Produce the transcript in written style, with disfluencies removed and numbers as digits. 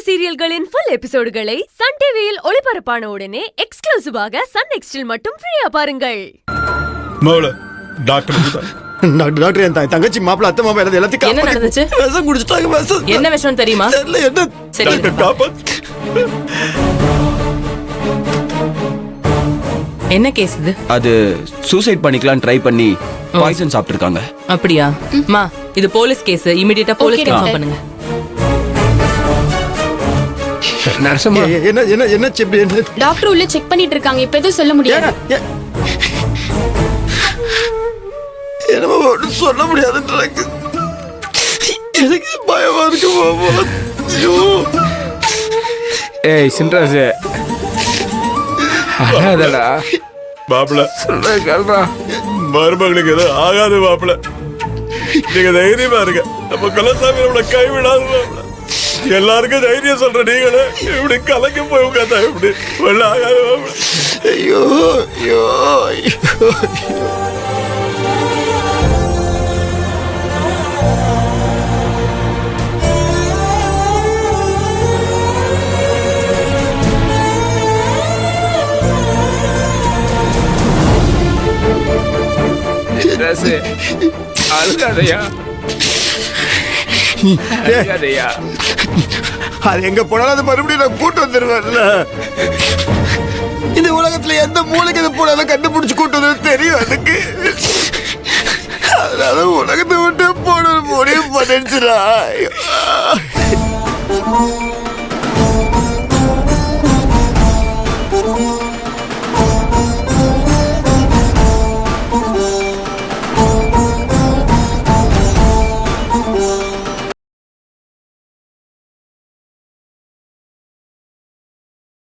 சீரியல்களின் full எபிசோடுகளை Sun டிவியில் ஒளிபரப்பான உடனே எக்ஸ்க்ளூசிவாக சன் நெக்ஸ்டில் மட்டும் ஃப்ரீயா பாருங்கள். டாக்டர் என் தங்கச்சி மாப்பிள்ள அத்தை மாமா எல்லாத்தையும் என்ன நடந்துச்சு? விஷம் குடிச்சிட்டாங்க. விஷம் என்ன விஷயம் தெரியுமா? தெரியல. என்ன சரி, டாக்டர் காப்பாத்து. என்ன கேஸ் இது? அது சூசைட் பண்ணிக்கலாம் ட்ரை பண்ணி பாய்சன் சாப்பிட்டுருக்காங்க. அப்படியா? மா, இது போலீஸ் கேஸ். இமிடியேட்டா போலீஸ்க்கு இன்ஃபார்ம் பண்ணுங்க. நரசம்மா, என்ன என்ன என்ன என்ன டாக்டர் உள்ள செக் பண்ணிட்டு இருக்காங்க. இப்ப எதுவும் சொல்ல முடியாது. என்னமோ சொல்ல முடியாதுன்றாங்க. எனக்கு பயமா இருக்கு மாமா. ஏய் சின்ராஜ், அழாதடா மாப்பிள்ள. சொல்றா, மருமகளுக்கு எதுவும் ஆகாது மாப்பிள்ள. நீங்க தைரியமா இருக்க. நம்ம குலசாமி நம்மள கைவிடாது மாப்பிள்ள. எல்லாருக்கும் தைரியம் சொல்ற நீங்களே இப்படி கலக்க போய் உட்காந்தா இப்படி ஒண்ணு ஆகாது மாப்பிள்ள. ஐயோ ஐயோ ஐயோ. சின்ராஜ், அழுகாதையா அழுகாதையா. அது எங்க போனாலும் அது மறுபடியும் நான் கூட்டு வந்துருவேன்ல. இந்த உலகத்துல எந்த மூளைக்கு இது போனாலும் கண்டுபிடிச்சு கூட்டு வந்து தெரியும் அதுக்கு. அதனால உலகத்தை விட்டு போன முடிவு பண்ணிடுச்சுடா.